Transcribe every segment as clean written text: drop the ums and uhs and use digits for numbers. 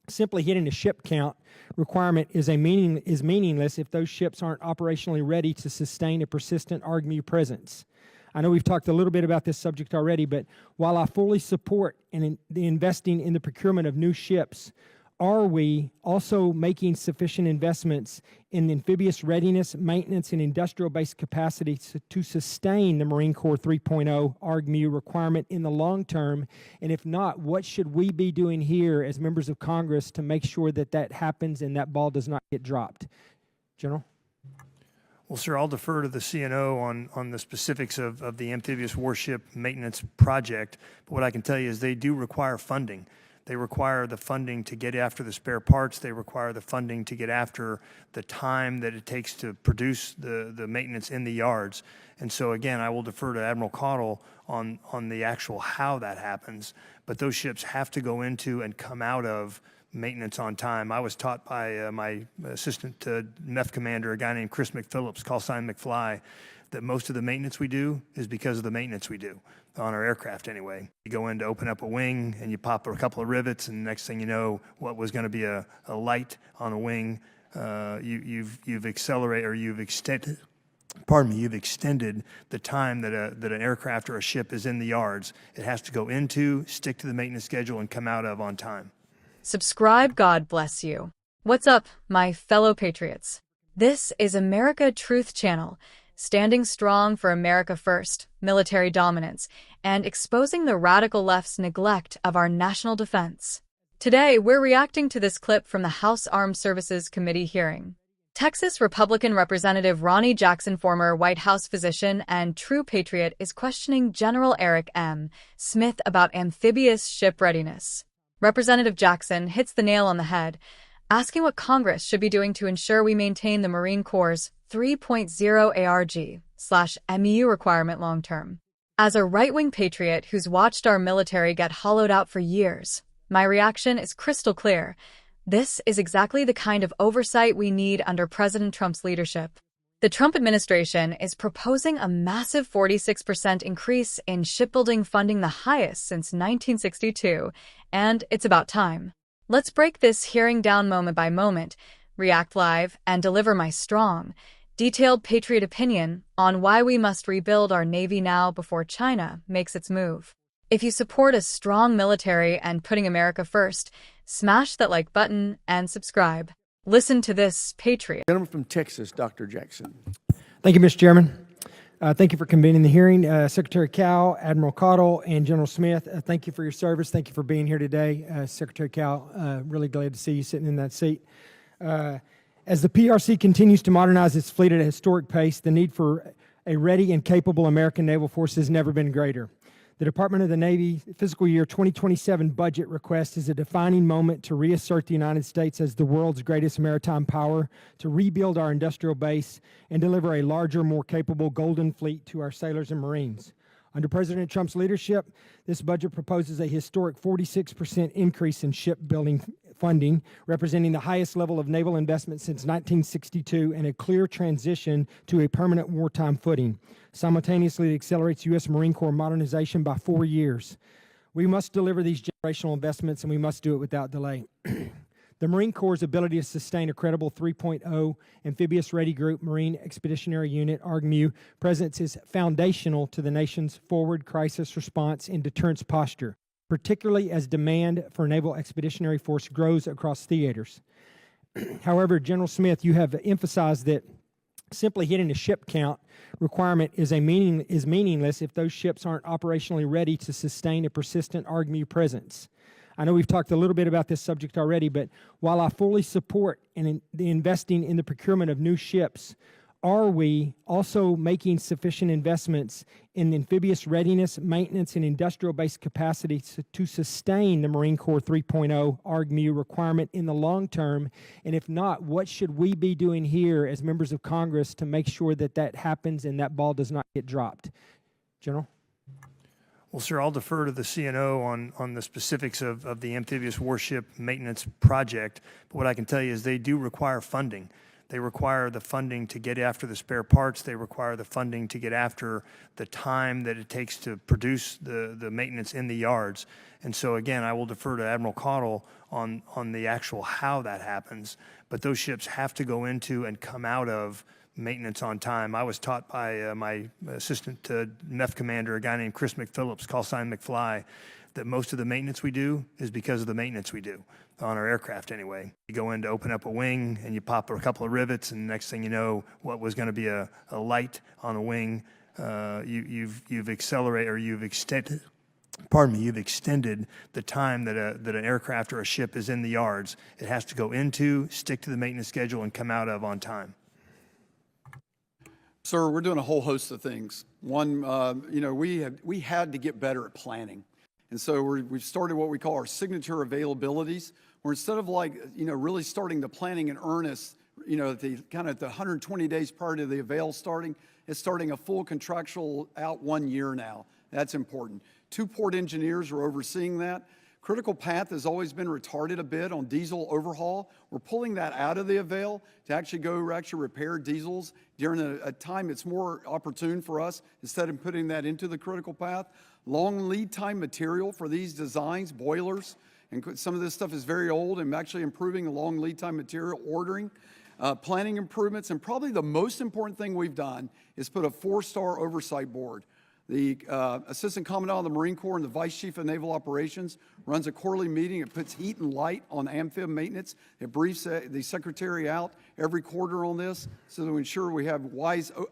Simply hitting a ship count requirement is meaningless if those ships aren't operationally ready to sustain a persistent READINESS presence. I know we've talked a little bit about this subject already, but while I fully support the investing in the procurement of new ships, are we also making sufficient investments in amphibious readiness, maintenance, and industrial-based capacity to sustain the Marine Corps 3.0 READINESS requirement in the long term? And if not, what should we be doing here as members of Congress to make sure that that happens and that ball does not get dropped? General? Well, sir, I'll defer to the CNO on the specifics of the amphibious warship maintenance project. But what I can tell you is they do require funding. They require the funding to get after the spare parts. They require the funding to get after the time that it takes to produce the maintenance in the yards. And so, again, I will defer to Admiral Caudle on the actual how that happens. But those ships have to go into and come out of maintenance on time. I was taught by my assistant MEF commander, a guy named Chris McPhillips, call sign McFly, that most of the maintenance we do is because of the maintenance we do on our aircraft anyway. You go in to open up a wing and you pop a couple of rivets, and the next thing you know, what was going to be a light on a wing, you've accelerated, or you've extended. Pardon me, you've extended the time that an aircraft or a ship is in the yards. It has to go into, stick to the maintenance schedule, and come out of on time. Subscribe, God bless you. What's up, my fellow Patriots? This is America Truth Channel, standing strong for America first, military dominance, and exposing the radical left's neglect of our national defense. Today, we're reacting to this clip from the House Armed Services Committee hearing. Texas Republican Representative Ronny Jackson, former White House physician and true patriot, is questioning General Eric M. Smith about amphibious ship readiness. Representative Jackson hits the nail on the head, asking what Congress should be doing to ensure we maintain the Marine Corps' 3.0 ARG/MEU requirement long-term. As a right-wing patriot who's watched our military get hollowed out for years, my reaction is crystal clear. This is exactly the kind of oversight we need under President Trump's leadership. The Trump administration is proposing a massive 46% increase in shipbuilding funding, the highest since 1962, and it's about time. Let's break this hearing down moment by moment, react live, and deliver my strong, detailed Patriot opinion on why we must rebuild our Navy now before China makes its move. If you support a strong military and putting America first, smash that like button and subscribe. Listen to this, Patriot. Gentleman from Texas, Dr. Jackson. Thank you, Mr. Chairman. Thank you for convening the hearing. Secretary Cowell, Admiral Caudle, and General Smith, thank you for your service. Thank you for being here today. Secretary Cowell, really glad to see you sitting in that seat. As the PRC continues to modernize its fleet at a historic pace, the need for a ready and capable American naval force has never been greater. The Department of the Navy fiscal year 2027 budget request is a defining moment to reassert the United States as the world's greatest maritime power, to rebuild our industrial base, and deliver a larger, more capable Golden Fleet to our sailors and Marines. Under President Trump's leadership, this budget proposes a historic 46% increase in shipbuilding funding, representing the highest level of naval investment since 1962 and a clear transition to a permanent wartime footing. Simultaneously, it accelerates U.S. Marine Corps modernization by 4 years. We must deliver these generational investments, and we must do it without delay. The Marine Corps' ability to sustain a credible 3.0 amphibious ready group Marine Expeditionary Unit (ARGMU) presence is foundational to the nation's forward crisis response and deterrence posture, particularly as demand for Naval Expeditionary Force grows across theaters. However, General Smith, you have emphasized that simply hitting a ship count requirement is meaningless if those ships aren't operationally ready to sustain a persistent ARGMU presence. I know we've talked a little bit about this subject already, but while I fully support the investing in the procurement of new ships, are we also making sufficient investments in amphibious readiness, maintenance, and industrial-based capacity to sustain the Marine Corps 3.0 ARGMU requirement in the long term? And if not, what should we be doing here as members of Congress to make sure that that happens and that ball does not get dropped? General? Well, sir, I'll defer to the CNO on the specifics of the amphibious warship maintenance project. But what I can tell you is they do require funding. They require the funding to get after the spare parts. They require the funding to get after the time that it takes to produce the maintenance in the yards. And so, again, I will defer to Admiral Caudle on the actual how that happens. But those ships have to go into and come out of maintenance on time. I was taught by my assistant MEF commander, a guy named Chris McPhillips, call sign McFly, that most of the maintenance we do is because of the maintenance we do on our aircraft anyway. You go in to open up a wing and you pop a couple of rivets, and the next thing you know, what was going to be a light on a wing, you've accelerated, or you've extended. Pardon me, you've extended the time that an aircraft or a ship is in the yards. It has to go into, stick to the maintenance schedule, and come out of on time. Sir, we're doing a whole host of things. One, we had to get better at planning. And so we've started what we call our signature availabilities, where instead of really starting the planning in earnest, at the 120 days prior to the avail starting, it's starting a full contractual out 1 year now. That's important. 2 port engineers are overseeing that. Critical path has always been retarded a bit on diesel overhaul. We're pulling that out of the avail to actually repair diesels during a time it's more opportune for us, instead of putting that into the critical path. Long lead time material for these designs, boilers, and some of this stuff is very old, and actually improving the long lead time material ordering. Planning improvements, and probably the most important thing we've done is put a 4-star oversight board. The Assistant Commandant of the Marine Corps and the Vice Chief of Naval Operations runs a quarterly meeting. It puts heat and light on amphib maintenance. It briefs the Secretary out every quarter on this, so to ensure we have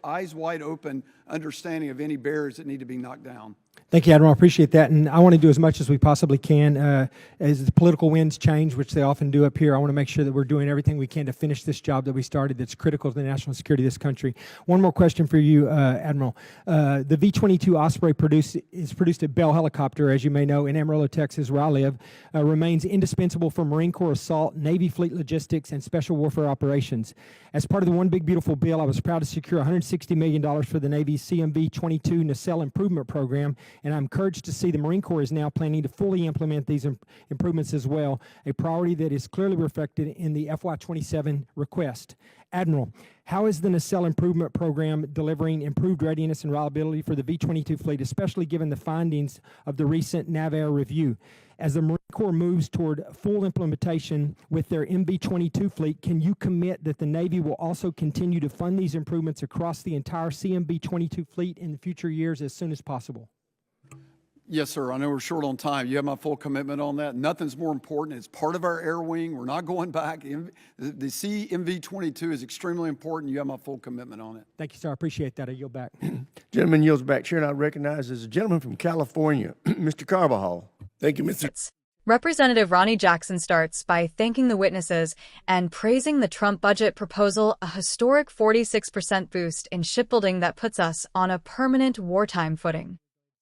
eyes wide open understanding of any barriers that need to be knocked down. Thank you, Admiral. I appreciate that. And I want to do as much as we possibly can. As the political winds change, which they often do up here, I want to make sure that we're doing everything we can to finish this job that we started that's critical to the national security of this country. One more question for you, Admiral. The V-22 Osprey produced at Bell Helicopter, as you may know, in Amarillo, Texas, where I live, remains indispensable for Marine Corps assault, Navy fleet logistics, and special warfare operations. As part of the One Big Beautiful Bill, I was proud to secure $160 million for the Navy's CMV-22 nacelle improvement program, and I'm encouraged to see the Marine Corps is now planning to fully implement these improvements as well, a priority that is clearly reflected in the FY27 request. Admiral, how is the nacelle improvement program delivering improved readiness and reliability for the V-22 fleet, especially given the findings of the recent NAVAIR review? As the Marine Corps moves toward full implementation with their MV-22 fleet, can you commit that the Navy will also continue to fund these improvements across the entire CMV-22 fleet in future years as soon as possible? Yes, sir. I know we're short on time. You have my full commitment on that. Nothing's more important. It's part of our air wing. We're not going back. The CMV-22 is extremely important. You have my full commitment on it. Thank you, sir. I appreciate that. I yield back. Gentleman yields back. Chair, and I recognize as a gentleman from California, Mr. Carbajal. Thank you, Mr. Representative Ronny Jackson starts by thanking the witnesses and praising the Trump budget proposal, a historic 46% boost in shipbuilding that puts us on a permanent wartime footing.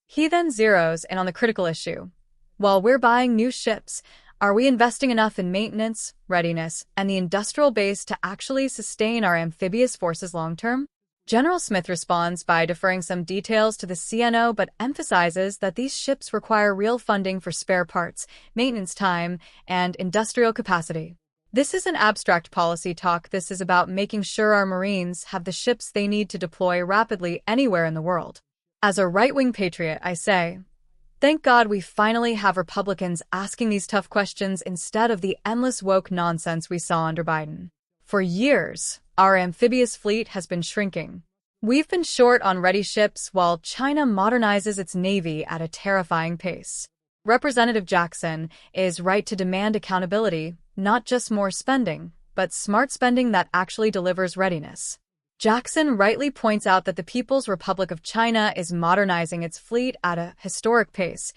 He then zeroes in on the critical issue. While we're buying new ships, are we investing enough in maintenance, readiness, and the industrial base to actually sustain our amphibious forces long-term? General Smith responds by deferring some details to the CNO, but emphasizes that these ships require real funding for spare parts, maintenance time, and industrial capacity. This isn't abstract policy talk. This is about making sure our Marines have the ships they need to deploy rapidly anywhere in the world. As a right-wing patriot, I say, thank God we finally have Republicans asking these tough questions instead of the endless woke nonsense we saw under Biden. For years, our amphibious fleet has been shrinking. We've been short on ready ships while China modernizes its Navy at a terrifying pace. Representative Jackson is right to demand accountability, not just more spending, but smart spending that actually delivers readiness. Jackson rightly points out that the People's Republic of China is modernizing its fleet at a historic pace,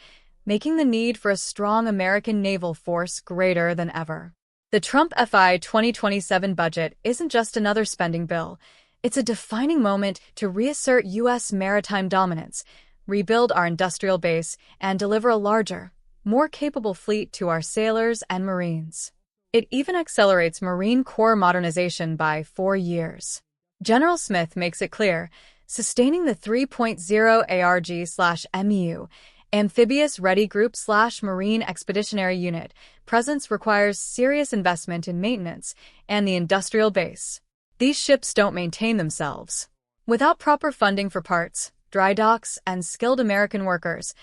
making the need for a strong American naval force greater than ever. The Trump FY 2027 budget isn't just another spending bill. It's a defining moment to reassert U.S. maritime dominance, rebuild our industrial base, and deliver a larger, more capable fleet to our sailors and Marines. It even accelerates Marine Corps modernization by 4 years. General Smith makes it clear, sustaining the 3.0 ARG/MEU, Amphibious Ready Group/Marine Expeditionary Unit, presence requires serious investment in maintenance and the industrial base. These ships don't maintain themselves. Without proper funding for parts, dry docks, and skilled American workers,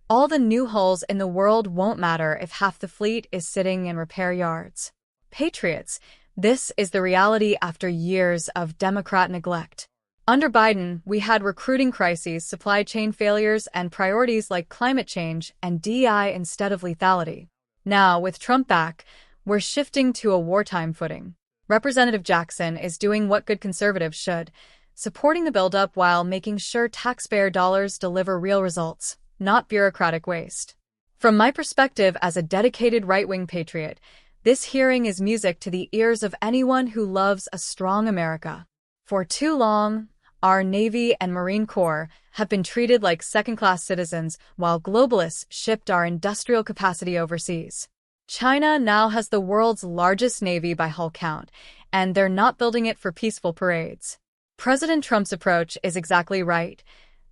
all the new hulls in the world won't matter if half the fleet is sitting in repair yards. Patriots, this is the reality after years of Democrat neglect. Under Biden, we had recruiting crises, supply chain failures, and priorities like climate change and DEI instead of lethality. Now, with Trump back, we're shifting to a wartime footing. Representative Jackson is doing what good conservatives should, supporting the buildup while making sure taxpayer dollars deliver real results, not bureaucratic waste. From my perspective as a dedicated right-wing patriot, this hearing is music to the ears of anyone who loves a strong America. For too long, our Navy and Marine Corps have been treated like second-class citizens while globalists shipped our industrial capacity overseas. China now has the world's largest Navy by hull count, and they're not building it for peaceful parades. President Trump's approach is exactly right.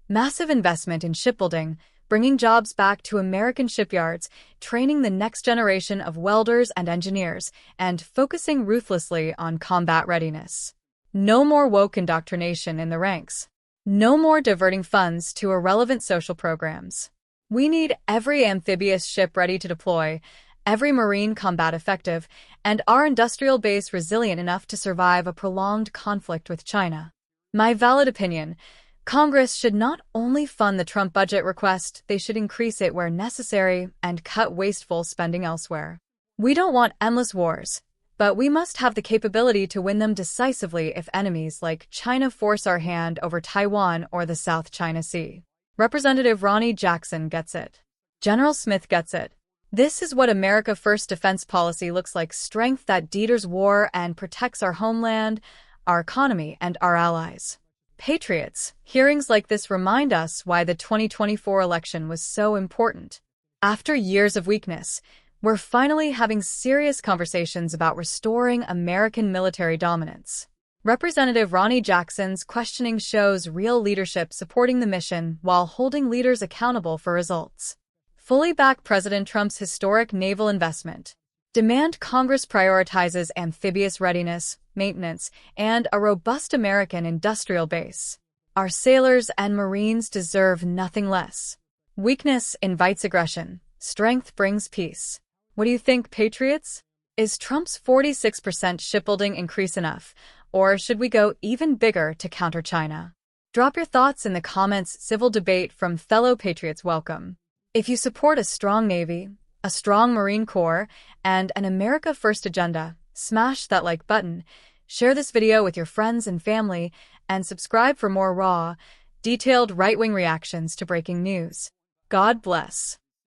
Massive investment in shipbuilding, bringing jobs back to American shipyards, training the next generation of welders and engineers, and focusing ruthlessly on combat readiness. No more woke indoctrination in the ranks. No more diverting funds to irrelevant social programs. We need every amphibious ship ready to deploy, every Marine combat effective, and our industrial base resilient enough to survive a prolonged conflict with China. My valid opinion, Congress should not only fund the Trump budget request, they should increase it where necessary and cut wasteful spending elsewhere. We don't want endless wars, but we must have the capability to win them decisively if enemies like China force our hand over Taiwan or the South China Sea. Representative Ronny Jackson gets it. General Smith gets it. This is what America First defense policy looks like: strength that deters war and protects our homeland, our economy, and our allies. Patriots, hearings like this remind us why the 2024 election was so important. After years of weakness, we're finally having serious conversations about restoring American military dominance. Representative Ronny Jackson's questioning shows real leadership supporting the mission while holding leaders accountable for results. Fully back President Trump's historic naval investment. Demand Congress prioritizes amphibious readiness, maintenance, and a robust American industrial base. Our sailors and Marines deserve nothing less. Weakness invites aggression. Strength brings peace. What do you think, Patriots? Is Trump's 46% shipbuilding increase enough, or should we go even bigger to counter China? Drop your thoughts in the comments. Civil debate from fellow Patriots welcome. If you support a strong Navy, a strong Marine Corps, and an America First agenda, smash that like button, share this video with your friends and family, and subscribe for more raw, detailed right-wing reactions to breaking news. God bless.